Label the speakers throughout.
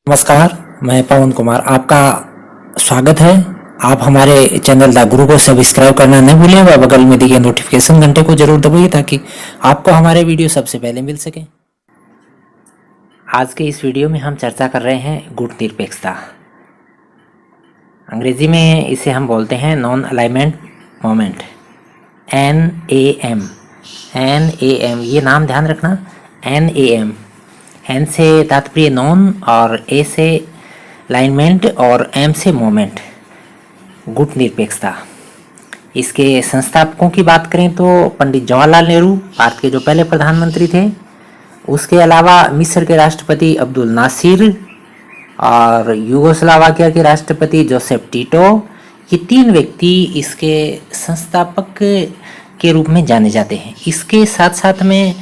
Speaker 1: नमस्कार, मैं पवन कुमार आपका स्वागत है। आप हमारे चैनल द गुरु को सब्सक्राइब करना न भूलें व बगल में दिए नोटिफिकेशन घंटे को जरूर दबाइए ताकि आपको हमारे वीडियो सबसे पहले मिल सके। आज के इस वीडियो में हम चर्चा कर रहे हैं गुट निरपेक्षता। अंग्रेजी में इसे हम बोलते हैं नॉन अलाइनमेंट मोमेंट, NAM। ये नाम ध्यान रखना, NAM। एन से तात्पर्य नॉन और ए से अलाइनमेंट और एम से मोमेंट, गुट निरपेक्षता। इसके संस्थापकों की बात करें तो पंडित जवाहरलाल नेहरू भारत के जो पहले प्रधानमंत्री थे, उसके अलावा मिस्र के राष्ट्रपति अब्दुल नासिर और यूगोस्लाविया के राष्ट्रपति जोसेफ टिटो, ये तीन व्यक्ति इसके संस्थापक के रूप में जाने जाते हैं। इसके साथ साथ में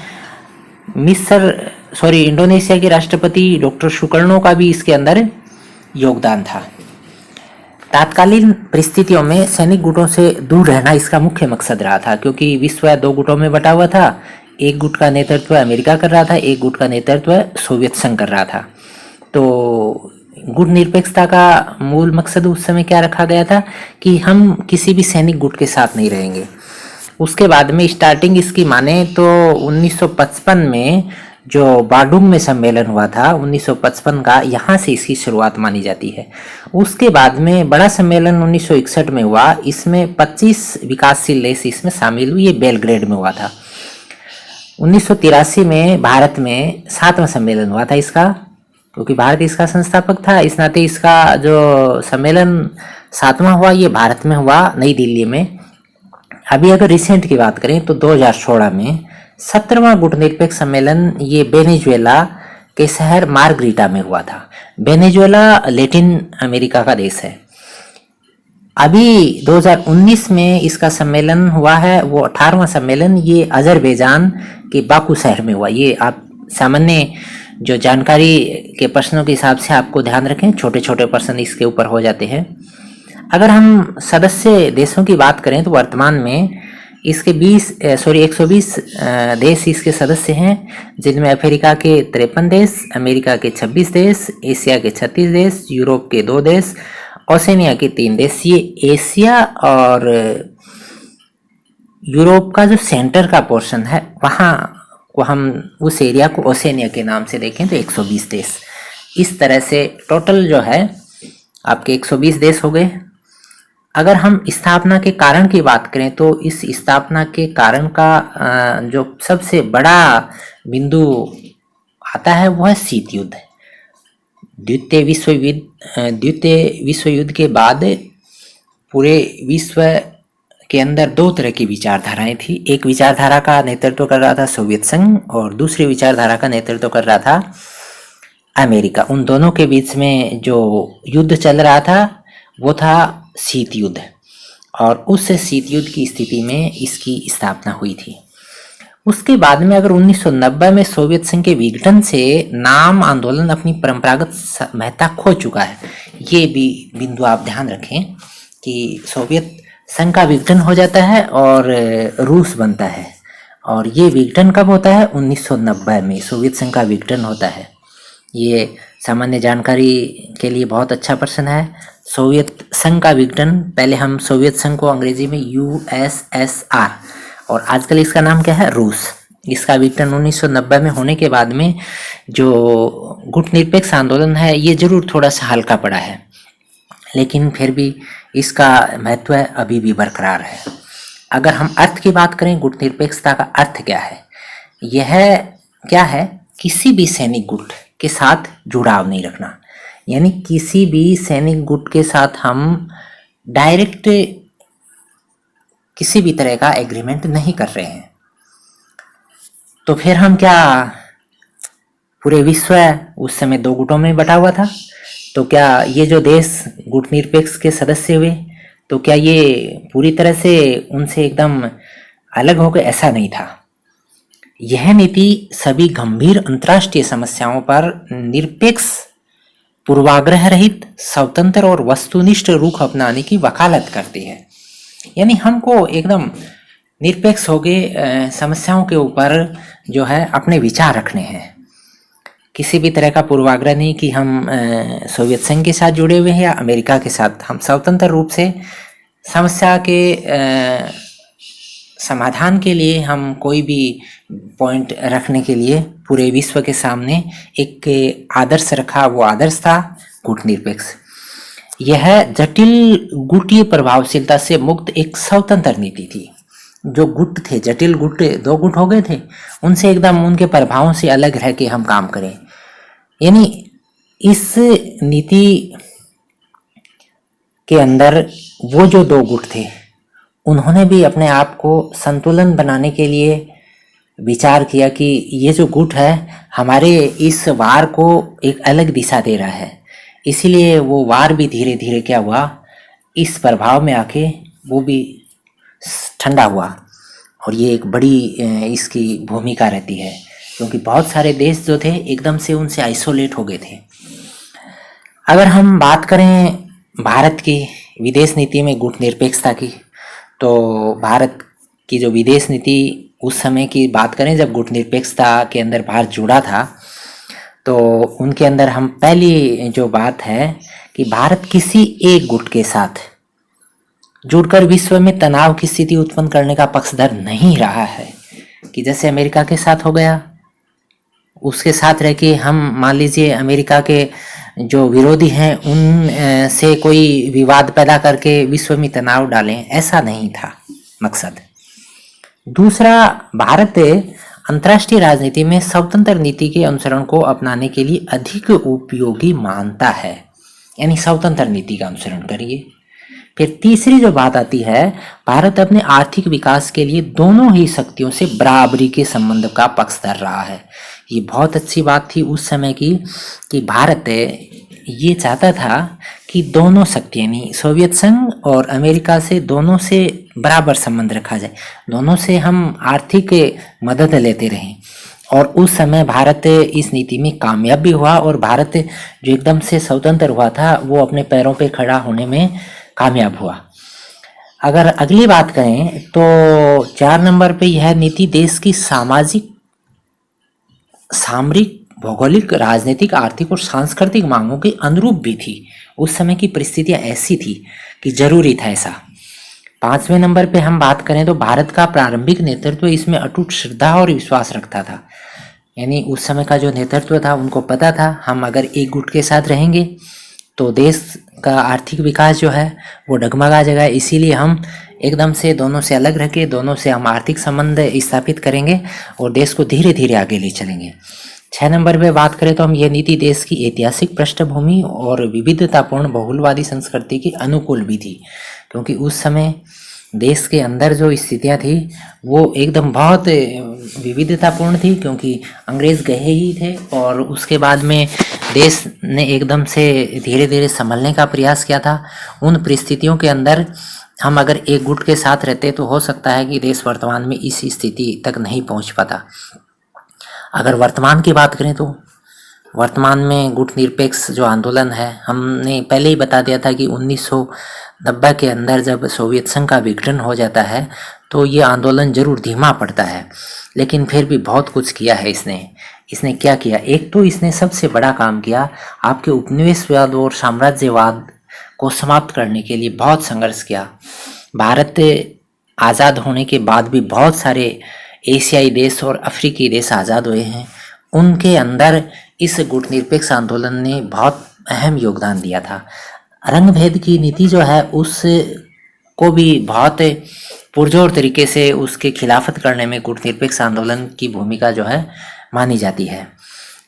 Speaker 1: इंडोनेशिया के राष्ट्रपति डॉक्टर सुकर्णो का भी इसके अंदर योगदान था। तात्कालीन परिस्थितियों में सैनिक गुटों से दूर रहना इसका मुख्य मकसद रहा था, क्योंकि विश्व दो गुटों में बटा हुआ था। एक गुट का नेतृत्व अमेरिका कर रहा था, एक गुट का नेतृत्व सोवियत संघ कर रहा था। तो गुट निरपेक्षता का मूल मकसद उस समय क्या रखा गया था कि हम किसी भी सैनिक गुट के साथ नहीं रहेंगे। उसके बाद में स्टार्टिंग इसकी माने तो 1955 में जो बाडुंग में सम्मेलन हुआ था 1955 का, यहाँ से इसकी शुरुआत मानी जाती है। उसके बाद में बड़ा सम्मेलन 1961 में हुआ, इसमें 25 विकासशील देश इसमें शामिल हुए। ये बेलग्रेड में हुआ था। 1983 में भारत में 7वां सम्मेलन हुआ था इसका, क्योंकि भारत इसका संस्थापक था, इस नाते इसका जो सम्मेलन 7वां हुआ ये भारत में हुआ, नई दिल्ली में। अभी अगर रिसेंट की बात करें तो 2016 में 17वां गुट निरपेक्ष सम्मेलन ये वेनेजुएला के शहर मार्गरीटा में हुआ था। वेनेजुएला लैटिन अमेरिका का देश है। अभी 2019 में इसका सम्मेलन हुआ है, वो 18वां सम्मेलन, ये अजरबैजान के बाकू शहर में हुआ। ये आप सामान्य जो जानकारी के प्रश्नों के हिसाब से आपको ध्यान रखें, छोटे छोटे प्रश्न इसके ऊपर हो जाते हैं। अगर हम सदस्य देशों की बात करें तो वर्तमान में इसके 120 देश इसके सदस्य हैं, जिनमें अफ्रीका के 53 देश, अमेरिका के 26 देश, एशिया के 36 देश, यूरोप के 2 देश, ओसेनिया के 3 देश। ये एशिया और यूरोप का जो सेंटर का पोर्शन है वहाँ को हम उस एरिया को ओसेनिया के नाम से देखें तो 120 देश। इस तरह से टोटल जो है आपके 120 देश हो गए। अगर हम स्थापना के कारण की बात करें तो इस स्थापना के कारण का जो सबसे बड़ा बिंदु आता है वो है शीत युद्ध। द्वितीय विश्व युद्ध के बाद पूरे विश्व के अंदर 2 तरह की विचारधाराएं थी। एक विचारधारा का नेतृत्व कर रहा था सोवियत संघ और दूसरी विचारधारा का नेतृत्व कर रहा था अमेरिका। उन दोनों के बीच में जो युद्ध चल रहा था वो था शीत युद्ध, और उस शीत युद्ध की स्थिति में इसकी स्थापना हुई थी। उसके बाद में अगर 1990 में सोवियत संघ के विघटन से नाम आंदोलन अपनी परंपरागत महत्ता खो चुका है। ये भी बिंदु आप ध्यान रखें कि सोवियत संघ का विघटन हो जाता है और रूस बनता है, और ये विघटन कब होता है? 1990 में सोवियत संघ का विघटन होता है। ये सामान्य जानकारी के लिए बहुत अच्छा प्रश्न है। सोवियत संघ का विघटन, पहले हम सोवियत संघ को अंग्रेजी में USSR और आजकल इसका नाम क्या है? रूस। इसका विघटन 1990 में होने के बाद में जो गुट निरपेक्ष आंदोलन है ये जरूर थोड़ा सा हल्का पड़ा है, लेकिन फिर भी इसका महत्व अभी भी बरकरार है। अगर हम अर्थ की बात करें, गुट निरपेक्षता का अर्थ क्या है? यह क्या है? किसी भी सैनिक गुट के साथ जुड़ाव नहीं रखना, यानी किसी भी सैनिक गुट के साथ हम डायरेक्ट किसी भी तरह का एग्रीमेंट नहीं कर रहे हैं। तो फिर हम क्या, पूरे विश्व उस समय 2 गुटों में बटा हुआ था, तो क्या ये जो देश गुट निरपेक्ष के सदस्य हुए तो क्या ये पूरी तरह से उनसे एकदम अलग हो गए? ऐसा नहीं था। यह नीति सभी गंभीर अंतर्राष्ट्रीय समस्याओं पर निरपेक्ष, पूर्वाग्रह रहित, स्वतंत्र और वस्तुनिष्ठ रुख अपनाने की वकालत करती है। यानी हमको एकदम निरपेक्ष हो गए समस्याओं के ऊपर जो है अपने विचार रखने हैं। किसी भी तरह का पूर्वाग्रह नहीं कि हम सोवियत संघ के साथ जुड़े हुए हैं या अमेरिका के साथ। हम स्वतंत्र रूप से समस्या के समाधान के लिए हम कोई भी पॉइंट रखने के लिए पूरे विश्व के सामने एक आदर्श रखा। वो आदर्श था गुटनिरपेक्ष। यह जटिल गुटीय प्रभावशीलता से मुक्त एक स्वतंत्र नीति थी। जो गुट थे, जटिल गुट, दो गुट हो गए थे, उनसे एकदम उनके प्रभावों से अलग रह के हम काम करें। यानी इस नीति के अंदर वो जो दो गुट थे उन्होंने भी अपने आप को संतुलन बनाने के लिए विचार किया कि ये जो गुट है हमारे इस वार को एक अलग दिशा दे रहा है। इसीलिए वो वार भी धीरे धीरे क्या हुआ, इस प्रभाव में आके वो भी ठंडा हुआ। और ये एक बड़ी इसकी भूमिका रहती है, क्योंकि बहुत सारे देश जो थे एकदम से उनसे आइसोलेट हो गए थे। अगर हम बात करें भारत की विदेश नीति में गुटनिरपेक्षता की, तो भारत की जो विदेश नीति उस समय की बात करें जब गुटनिरपेक्षता के अंदर भारत जुड़ा था, तो उनके अंदर हम पहली जो बात है कि भारत किसी एक गुट के साथ जुड़कर विश्व में तनाव की स्थिति उत्पन्न करने का पक्षधर नहीं रहा है। कि जैसे अमेरिका के साथ हो गया, उसके साथ रह के हम मान लीजिए अमेरिका के जो विरोधी हैं उन से कोई विवाद पैदा करके विश्व में तनाव डालें, ऐसा नहीं था मकसद। दूसरा, भारत अंतर्राष्ट्रीय राजनीति में स्वतंत्र नीति के अनुसरण को अपनाने के लिए अधिक उपयोगी मानता है, यानी स्वतंत्र नीति का अनुसरण करिए। फिर तीसरी जो बात आती है, भारत अपने आर्थिक विकास के लिए दोनों ही शक्तियों से बराबरी के संबंध का पक्षधर रहा है। ये बहुत अच्छी बात थी उस समय की कि भारत ये चाहता था कि दोनों शक्ति यानी सोवियत संघ और अमेरिका से दोनों से बराबर संबंध रखा जाए, दोनों से हम आर्थिक मदद लेते रहें। और उस समय भारत इस नीति में कामयाब भी हुआ और भारत जो एकदम से स्वतंत्र हुआ था वो अपने पैरों पे खड़ा होने में कामयाब हुआ। अगर अगली बात करें तो 4 नंबर पे यह नीति देश की सामाजिक, सामरिक, भौगोलिक, राजनीतिक, आर्थिक और सांस्कृतिक मांगों के अनुरूप भी थी। उस समय की परिस्थितियां ऐसी थी कि जरूरी था ऐसा। 5वें नंबर पे हम बात करें तो भारत का प्रारंभिक नेतृत्व इसमें अटूट श्रद्धा और विश्वास रखता था। यानी उस समय का जो नेतृत्व था उनको पता था हम अगर एक गुट के साथ रहेंगे तो देश का आर्थिक विकास जो है वो डगमगा जाएगा। इसीलिए हम एकदम से दोनों से अलग रह के दोनों से हम आर्थिक संबंध स्थापित करेंगे और देश को धीरे धीरे आगे ले चलेंगे। 6 नंबर पे बात करें तो हम ये नीति देश की ऐतिहासिक पृष्ठभूमि और विविधतापूर्ण बहुलवादी संस्कृति के अनुकूल भी थी, क्योंकि उस समय देश के अंदर जो स्थितियां थी वो एकदम बहुत विविधतापूर्ण थी, क्योंकि अंग्रेज गए ही थे और उसके बाद में देश ने एकदम से धीरे धीरे संभलने का प्रयास किया था। उन परिस्थितियों के अंदर हम अगर एक गुट के साथ रहते तो हो सकता है कि देश वर्तमान में इस स्थिति तक नहीं पहुंच पाता। अगर वर्तमान की बात करें तो वर्तमान में गुटनिरपेक्ष जो आंदोलन है, हमने पहले ही बता दिया था कि 1990 के अंदर जब सोवियत संघ का विघटन हो जाता है तो ये आंदोलन जरूर धीमा पड़ता है, लेकिन फिर भी बहुत कुछ किया है इसने क्या किया। एक तो इसने सबसे बड़ा काम किया, आपके उपनिवेशवाद और साम्राज्यवाद को समाप्त करने के लिए बहुत संघर्ष किया। भारत आज़ाद होने के बाद भी बहुत सारे एशियाई देश और अफ्रीकी देश आज़ाद हुए हैं, उनके अंदर इस गुटनिरपेक्ष आंदोलन ने बहुत अहम योगदान दिया था। रंग भेद की नीति जो है उस को भी बहुत पुरजोर तरीके से उसके खिलाफत करने में गुटनिरपेक्ष आंदोलन की भूमिका जो है मानी जाती है।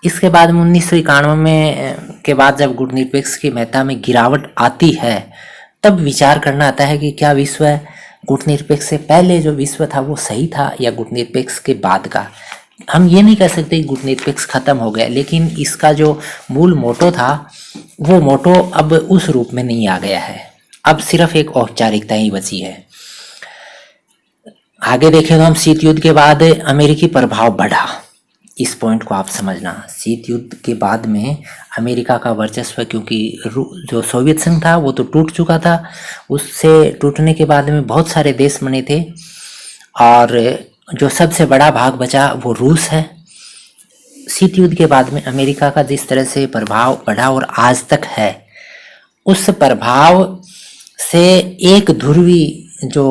Speaker 1: इसके बाद में 1991 में के बाद जब गुटनिरपेक्ष की महत्ता में गिरावट आती है तब विचार करना आता है कि क्या विश्व गुटनिरपेक्ष से पहले जो विश्व था वो सही था या गुटनिरपेक्ष के बाद का। हम ये नहीं कह सकते कि गुटनिरपेक्ष खत्म हो गया, लेकिन इसका जो मूल मोटो था वो मोटो अब उस रूप में नहीं आ गया है, अब सिर्फ एक औपचारिकता ही बची है। आगे देखें तो हम शीत युद्ध के बाद अमेरिकी प्रभाव बढ़ा, इस पॉइंट को आप समझना। शीत युद्ध के बाद में अमेरिका का वर्चस्व, क्योंकि जो सोवियत संघ था वो तो टूट चुका था, उससे टूटने के बाद में बहुत सारे देश बने थे और जो सबसे बड़ा भाग बचा वो रूस है। शीत युद्ध के बाद में अमेरिका का जिस तरह से प्रभाव बढ़ा और आज तक है, उस प्रभाव से एक ध्रुवी जो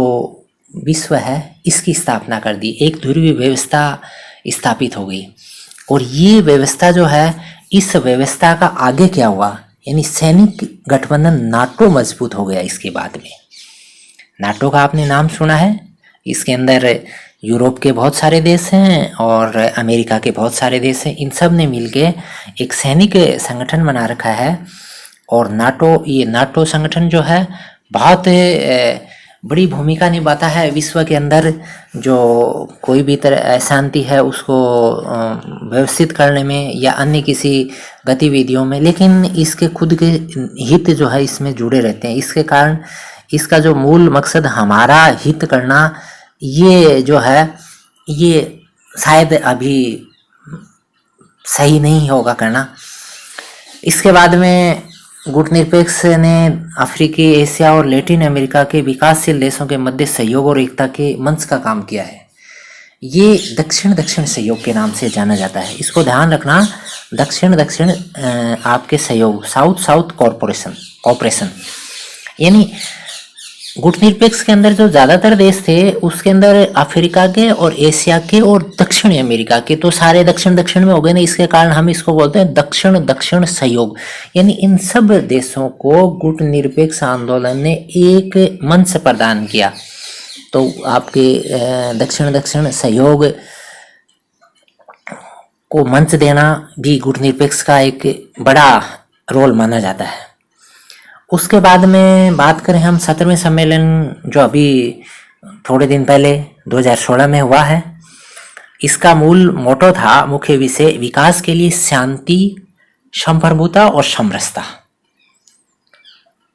Speaker 1: विश्व है इसकी स्थापना कर दी, एक ध्रुवी व्यवस्था स्थापित हो गई। और ये व्यवस्था जो है, इस व्यवस्था का आगे क्या हुआ, यानी सैनिक गठबंधन नाटो मजबूत हो गया। इसके बाद में नाटो का आपने नाम सुना है। इसके अंदर यूरोप के बहुत सारे देश हैं और अमेरिका के बहुत सारे देश हैं। इन सब ने मिलके एक सैनिक संगठन बना रखा है। और ये नाटो संगठन जो है बहुत बड़ी भूमिका निभाता है विश्व के अंदर। जो कोई भी तरह अशांति है उसको व्यवस्थित करने में या अन्य किसी गतिविधियों में, लेकिन इसके खुद के हित जो है इसमें जुड़े रहते हैं। इसके कारण इसका जो मूल मकसद हमारा हित करना, ये जो है ये शायद अभी सही नहीं होगा करना। इसके बाद में गुटनिरपेक्ष ने अफ्रीकी, एशिया और लैटिन अमेरिका के विकासशील देशों के मध्य सहयोग और एकता के मंच का काम किया है। ये दक्षिण दक्षिण सहयोग के नाम से जाना जाता है। इसको ध्यान रखना, दक्षिण दक्षिण आपके सहयोग, साउथ साउथ कॉर्पोरेशन। यानी गुटनिरपेक्ष के अंदर जो ज़्यादातर देश थे उसके अंदर अफ्रीका के और एशिया के और दक्षिण अमेरिका के, तो सारे दक्षिण दक्षिण में हो गए ना। इसके कारण हम इसको बोलते हैं दक्षिण दक्षिण सहयोग। यानी इन सब देशों को गुटनिरपेक्ष आंदोलन ने एक मंच प्रदान किया। तो आपके दक्षिण दक्षिण सहयोग को मंच देना भी गुटनिरपेक्ष का एक बड़ा रोल माना जाता है। उसके बाद में बात करें हम 17वें सम्मेलन जो अभी थोड़े दिन पहले 2016 में हुआ है। इसका मूल मोटो था, मुख्य विषय, विकास के लिए शांति, संप्रभुता और समरसता।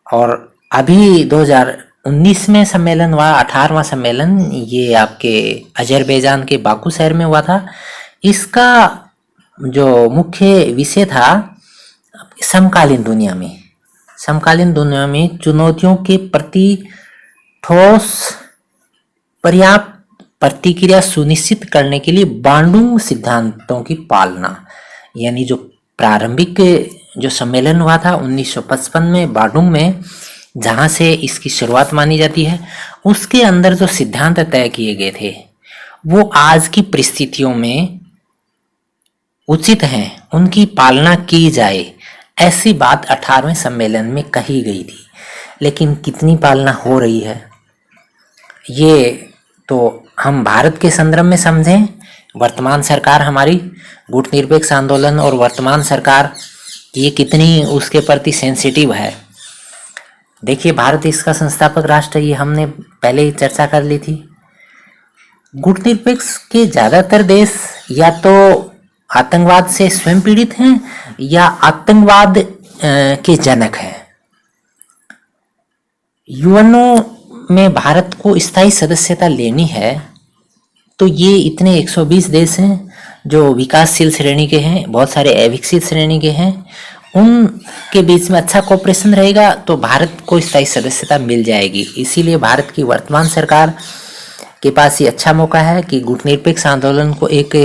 Speaker 1: और अभी 2019 में सम्मेलन हुआ, 18वां सम्मेलन, ये आपके अजरबैजान के बाकू शहर में हुआ था। इसका जो मुख्य विषय था समकालीन दुनिया में चुनौतियों के प्रति ठोस पर्याप्त प्रतिक्रिया सुनिश्चित करने के लिए बांडुंग सिद्धांतों की पालना। यानी जो प्रारंभिक जो सम्मेलन हुआ था 1955 में बांडुंग में, जहाँ से इसकी शुरुआत मानी जाती है, उसके अंदर जो सिद्धांत तय किए गए थे वो आज की परिस्थितियों में उचित हैं, उनकी पालना की जाए, ऐसी बात 18वें सम्मेलन में कही गई थी। लेकिन कितनी पालना हो रही है ये तो हम भारत के संदर्भ में समझें। वर्तमान सरकार हमारी, गुटनिरपेक्ष आंदोलन और वर्तमान सरकार, ये कितनी उसके प्रति सेंसिटिव है। देखिए, भारत इसका संस्थापक राष्ट्र है, ये हमने पहले ही चर्चा कर ली थी। गुटनिरपेक्ष के ज़्यादातर देश या तो आतंकवाद से स्वयं पीड़ित हैं या आतंकवाद के जनक हैं। यूएनओ में भारत को स्थायी सदस्यता लेनी है तो ये इतने 120 देश हैं जो विकासशील श्रेणी के हैं, बहुत सारे अविकसित श्रेणी के हैं, उनके बीच में अच्छा कोऑपरेशन रहेगा तो भारत को स्थायी सदस्यता मिल जाएगी। इसीलिए भारत की वर्तमान सरकार के पास ये अच्छा मौका है कि गुटनिरपेक्ष आंदोलन को एक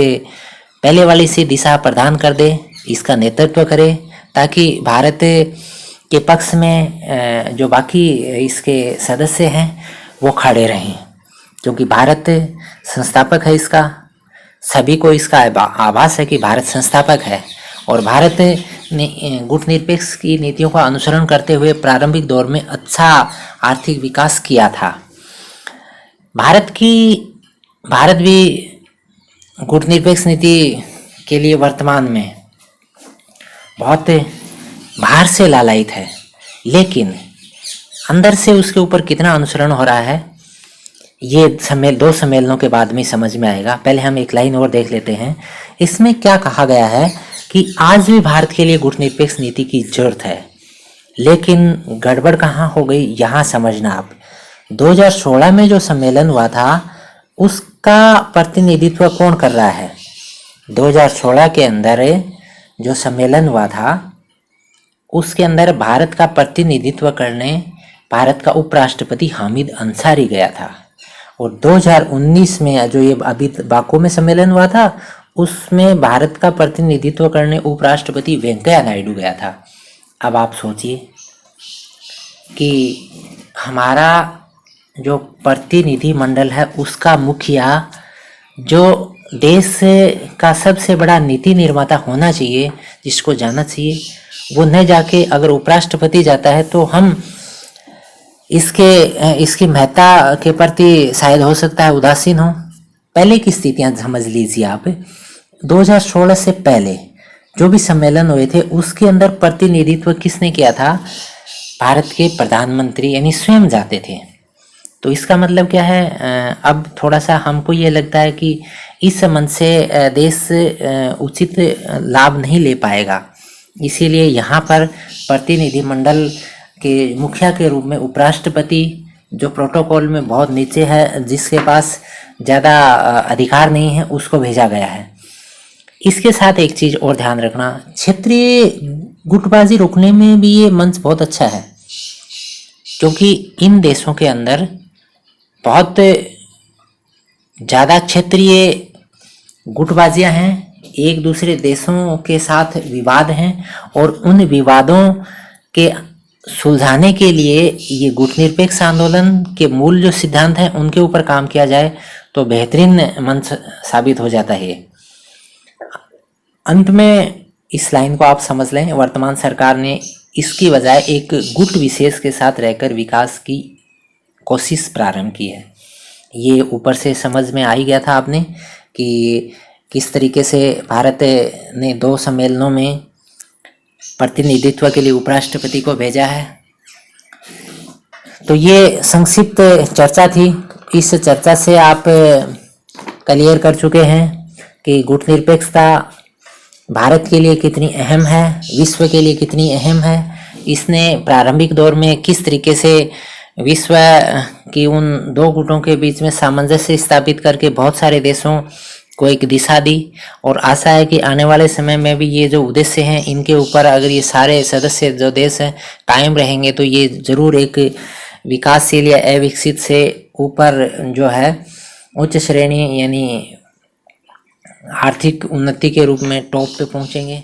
Speaker 1: पहले वाली सी दिशा प्रदान कर दे, इसका नेतृत्व करे, ताकि भारत के पक्ष में जो बाकी इसके सदस्य हैं वो खड़े रहें, क्योंकि भारत संस्थापक है इसका। सभी को इसका आभास है कि भारत संस्थापक है और भारत ने गुटनिरपेक्ष की नीतियों का अनुसरण करते हुए प्रारंभिक दौर में अच्छा आर्थिक विकास किया था। भारत भी गुटनिरपेक्ष नीति के लिए वर्तमान में बहुत बाहर से लालायित है, लेकिन अंदर से उसके ऊपर कितना अनुसरण हो रहा है ये दो सम्मेलनों के बाद में समझ में आएगा। पहले हम एक लाइन और देख लेते हैं। इसमें क्या कहा गया है कि आज भी भारत के लिए गुटनिरपेक्ष नीति की जरूरत है, लेकिन गड़बड़ कहाँ हो गई यहाँ समझना आप। 2016 में जो सम्मेलन हुआ था उसका प्रतिनिधित्व कौन कर रहा है? 2016 के अंदर जो सम्मेलन हुआ था उसके अंदर भारत का प्रतिनिधित्व करने भारत का उपराष्ट्रपति हामिद अंसारी गया था। और 2019 में जो ये अभी बाकू में सम्मेलन हुआ था उसमें भारत का प्रतिनिधित्व करने उपराष्ट्रपति वेंकैया नायडू गया था। अब आप सोचिए कि हमारा जो प्रतिनिधि मंडल है उसका मुखिया, जो देश का सबसे बड़ा नीति निर्माता होना चाहिए, जिसको जाना चाहिए, वो न जाके अगर उपराष्ट्रपति जाता है तो हम इसकी महत्ता के प्रति शायद हो सकता है उदासीन हो। पहले की स्थितियां समझ लीजिए आप। 2016 से पहले जो भी सम्मेलन हुए थे उसके अंदर प्रतिनिधित्व किसने किया था? भारत के प्रधानमंत्री यानी स्वयं जाते थे। तो इसका मतलब क्या है? अब थोड़ा सा हमको ये लगता है कि इस संबंध से देश उचित लाभ नहीं ले पाएगा, इसीलिए यहाँ पर प्रतिनिधिमंडल के मुखिया के रूप में उपराष्ट्रपति, जो प्रोटोकॉल में बहुत नीचे है, जिसके पास ज़्यादा अधिकार नहीं है, उसको भेजा गया है। इसके साथ एक चीज़ और ध्यान रखना, क्षेत्रीय गुटबाजी रोकने में भी ये मंच बहुत अच्छा है, क्योंकि इन देशों के अंदर बहुत ज़्यादा क्षेत्रीय गुटबाजियां हैं, एक दूसरे देशों के साथ विवाद हैं, और उन विवादों के सुलझाने के लिए ये गुटनिरपेक्ष आंदोलन के मूल जो सिद्धांत हैं उनके ऊपर काम किया जाए तो बेहतरीन मंच साबित हो जाता है। अंत में इस लाइन को आप समझ लें, वर्तमान सरकार ने इसकी बजाय एक गुट विशेष के साथ रहकर विकास की कोशिश प्रारंभ की है। ये ऊपर से समझ में आ ही गया था आपने कि किस तरीके से भारत ने 2 सम्मेलनों में प्रतिनिधित्व के लिए उपराष्ट्रपति को भेजा है। तो ये संक्षिप्त चर्चा थी। इस चर्चा से आप क्लियर कर चुके हैं कि गुटनिरपेक्षता भारत के लिए कितनी अहम है, विश्व के लिए कितनी अहम है। इसने प्रारंभिक दौर में किस तरीके से विश्व की उन 2 गुटों के बीच में सामंजस्य स्थापित करके बहुत सारे देशों को एक दिशा दी, और आशा है कि आने वाले समय में भी ये जो उद्देश्य हैं इनके ऊपर अगर ये सारे सदस्य जो देश हैं कायम रहेंगे तो ये जरूर एक विकासशील या अविकसित से ऊपर जो है उच्च श्रेणी यानी आर्थिक उन्नति के रूप में टॉप पे पहुंचेंगे।